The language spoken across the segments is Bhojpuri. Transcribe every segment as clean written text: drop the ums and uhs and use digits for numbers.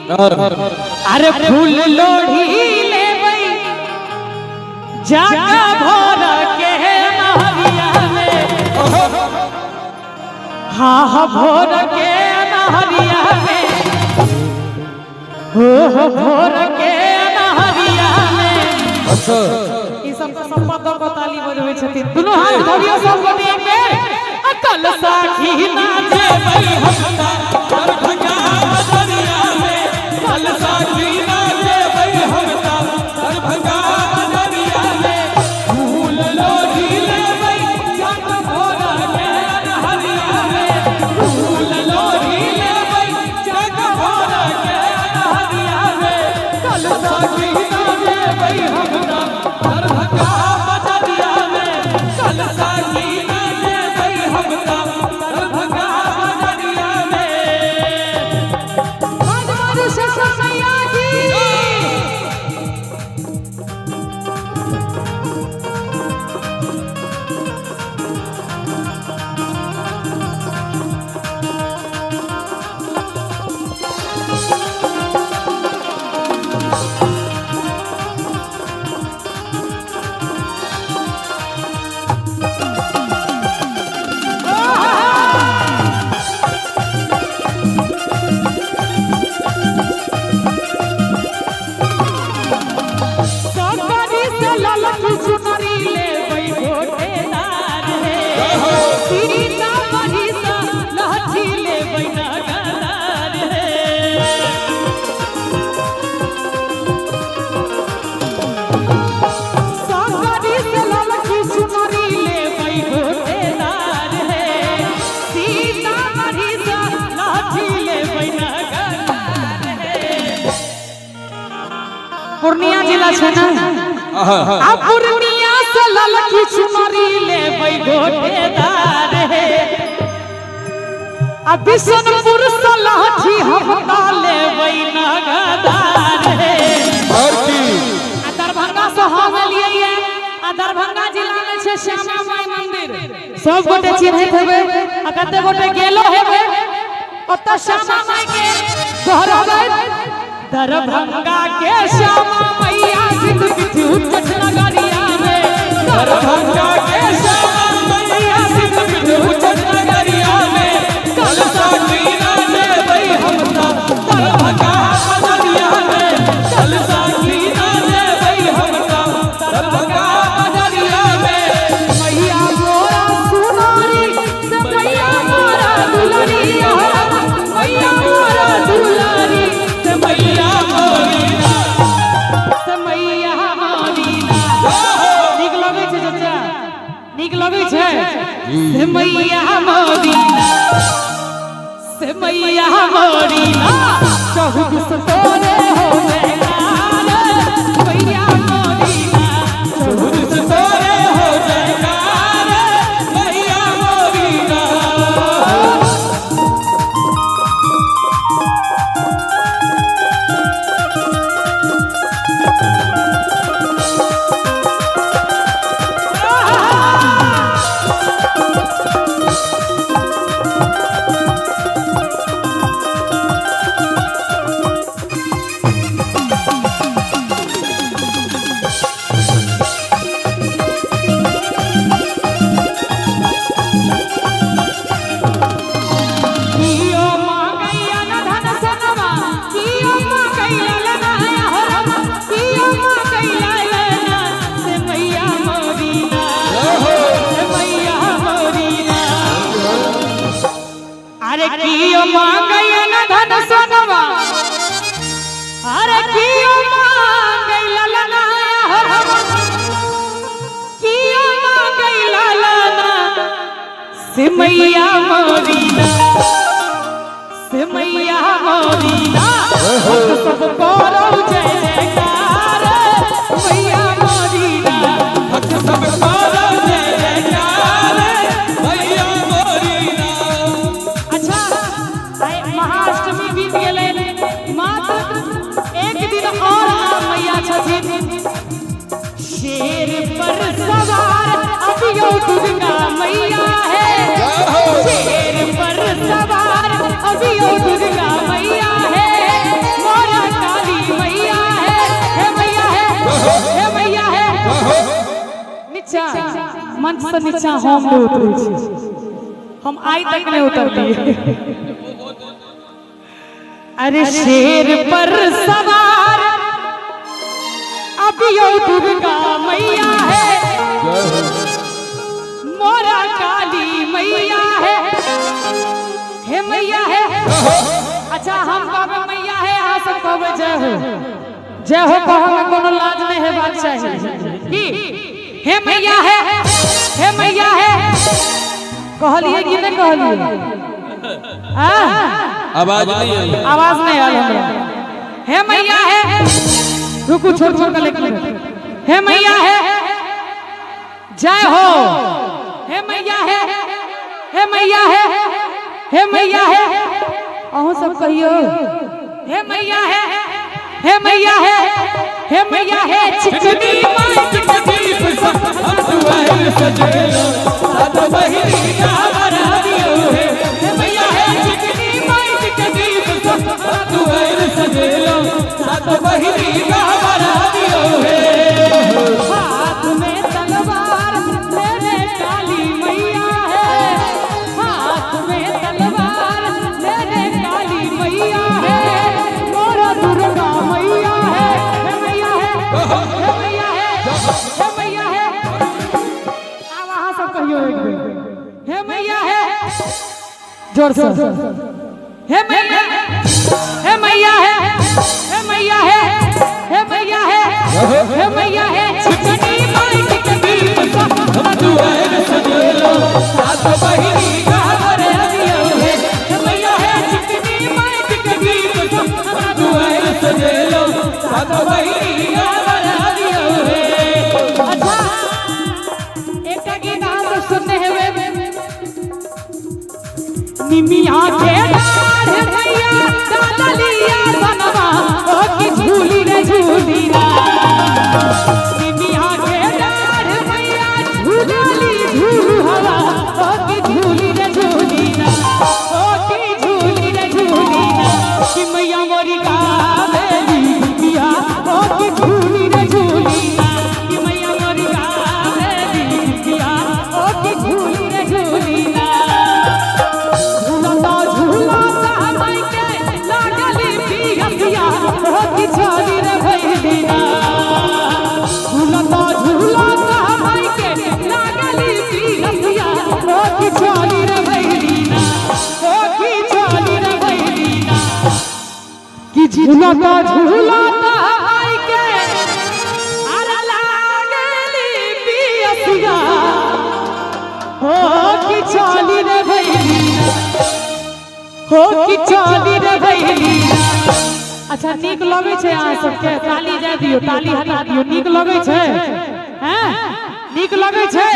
अरे फूल लोढ़ी ले जागा भोर के नहरिया में, हाँ हाँ भोर के नहरिया में, हो भोर के नहरिया में। अच्छा ई सब तो संपद को ताली बजबै छथिन दुनू हाथ धरियो सब गोटे के अकल साखी नाचे भई हमका कर भगा बजरिया में, कल साखी नाचे भई हमका कर भगा बजरिया में। फूल लोढ़ी ले भई जागा भोर के नहरिया में, फूल लोढ़ी ले भई जागा भोर के नहरिया में, कल साखी नाचे भई हमका कर भगा बजरिया में, कल साखी नाचे भई हमका कर भगा बजरिया में। बाजवार शशा मैया जी सरकारी से ललकी चुनरी ले भई गोटेदार है, सीता बड़ी सा लहठी ले भई नगदार है। सरकारी से ललकी चुनरी ले भई गोटेदार है, सीता बड़ी सा लहठी ले भई नगदार है। पूर्णिया जिला छै ना, आ पूर्णिया से ललकी चुनरी ले भई गोटेदार है, आ बिशनपुर से लहठी हमका ले भई नगदार है। और की आ दरभंगा से हम एलियै, आ दरभंगा जिला में छै श्यामा माई मंदिर, सब गोटे चिन्हैत हेबै, आ कते गोटे गेलो हेबै ओतऽ श्यामा माई के दोहराबै। दरभंगा के श्यामा मैया जिंदगी उच्च नगरिया में, दरभंगा के श्यामा मैया जिंदगी उच्च नगरिया में, कल साखी नाचे भई हमका दरभंगा बजरिया में, कल साखी नाचे भई हमका दरभंगा बजरिया में। मैया मोरा सुनारी से मैया मोरा दुलरिया, मैया मोरा दुलारी से मैया मोरीना, से मैया मोरीना। नीक लगै छै चाचा, नीक लगै छै से मैया मोरीना, से मैया मोरीना। चौबीस तोरे हो जयकार मैया मोरीना, चौबीस तोरे हो जयकार मैया मोरीना। कियो मांगैया न धन सनवा, कियो मांगैया लनाया हो रम, कियो मांगैया लना से मैया मोरीना, से मैया मोरीना। अरे कियो मांगैया न धन सनवा, अरे कियो मांगैया लनाया हो रम, कियो मांगैया लना से मैया मोरीना, से मैया मोरीना। सब करो जय जयकार मैया मोरीना, भक्त सब करो जय जयकार मैया मोरीना। अच्छा महाअष्टमी बीत गेलै, मात्र एक दिन और नाम मैया छथिन। शेर पर सवार अभियो दुर्गा मैया है, शेर पर सवार अभियो दुर्गा मैया है। मंच से नीचा हम नहीं उतरे छी, हम आई तक नहीं उतर दिए। अरे शेर पर सवार अभी यो दुर्गा मैया है, मोरा काली मैया है, हे मैया है। अच्छा हम कहबे मैया है, अहाँ सब कहबे जय हो। जय हो कहो में कोनो लाज नहीं है, बात चाहिए कि हे मैया है, हे मैया है। कहलिए कि नहीं कहलिए? आवाज नहीं आई, आवाज नहीं आ रहा। हे मैया है, रुको छोड़ छोड़ कर लेकर हे मैया है, जय हो। हे मैया है, हे मैया है, हे मैया है। अहूँ सब कहियो हे मैया है, हे मैया है, हे मैया है। चिकनी माई चिकनी दुआर सजेलो सात बहिनी का बना दियो है, हे मैया है। चिकनी माई चिकनी दुआर सजेलो सात बहिनी का बना दियो है। हाथ में तलवार मेरे काली मैया है, हाथ में तलवार मेरे काली मैया है, मोरा दुर्गा मैया है, हे मैया है, हे मैया है, हे मैया है। अब वहाँ सब कहियो एक बेर हे मैया है, जोर से हे मैया, हे मैया है, हे मैया है, हे मैया है, हे मैया है। चिकनी माई चिकनी दुआर सजेलो सात बहिनी का बना दियो है, हे मैया है। चिकनी माई चिकनी दुआर सजेलो सात बहिनी का बना दियो है। अच्छा एक गीत आप सुनने हुए निमिया के डाढ़ मैया डालिया बनवा ओ की झूली रे झूली ना, निमिया के डाढ़ मैया झूली झूलू हवा ओ की झूली रे झूली ना, ओ की झूली रे झूली ना। कि मैया मोरी कावेरी बिटिया ओ की झूली रे झूली ना, कि मैया मोरी कावेरी बिटिया ओ की झूली रे झूली ना। झूली रे भैली ना, झूलता झूलता माई के लागली पिया ओ की झोली रे भैली ना, ओ की झोली रे भैली ना। कि झूलता झूलता माई के अरे लागली पिया ओ की झोली रे भैली ना, ओ की झोली रे भैली ना। अच्छा नीक लगे छे अहाँ सबके? ताली दे दियो, ताली हटा दियो। नीक लगे छे? हैं नीक लगे छे?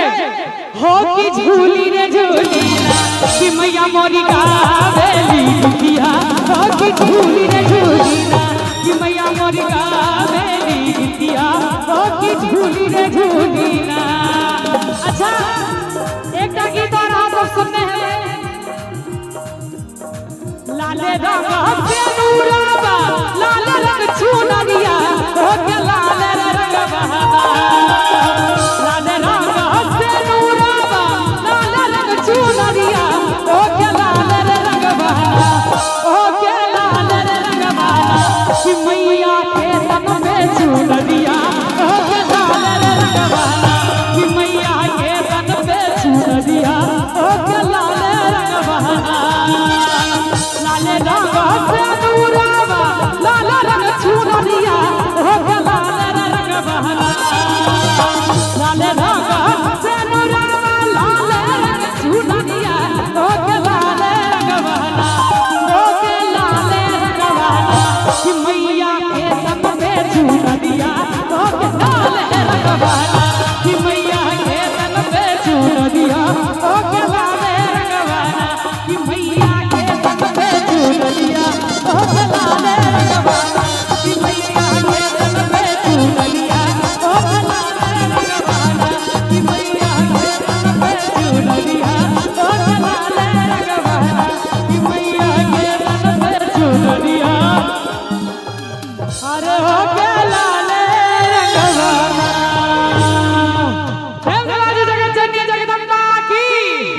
हो की झूली रे झूली ना, कि मैया मोरी कावेली बिटिया हो की झूली रे झूली ना, कि मैया मोरी कावेली बिटिया हो की झूली रे झूली ना। अच्छा एक गीत और आप सब सुनने हैं। लाले रंग से नूराबा लाल रंग चुनरिया हो के लाल रंग बहावा, लाल रंग से नूराबा लाल रंग चुनरिया हो के लाल रंग बहावा, हो के लाल रंग बहावा। कि मैया के तन पे चुनरिया हो के लाल रंग बहावा, कि मैया के तन पे चुनरिया हो के लाल रंग बहावा। लाल रंग से नूराबा लाल रंग चुनरिया हो के लाल रंग बहावा, लाल रंग से नूराबा लाल रंग चुनरिया हो के लाल रंग बहावा, हो के लाल रंग बहावा। कि मैया के तन पे चुनरिया हो के लाल रंग बहावा, कि मैया के तन पे चुनरिया हो के लाल रंग बहावा, कि मैया के तन पे चुनरिया हो के लाल रंग बहावा, कि मैया के तन पे चुनरिया हो के लाल रंग बहावा, कि मैया के तन पे चुनरिया हो के लाल रंग बहावा, कि मैया के तन पे चुनरिया अरे हो के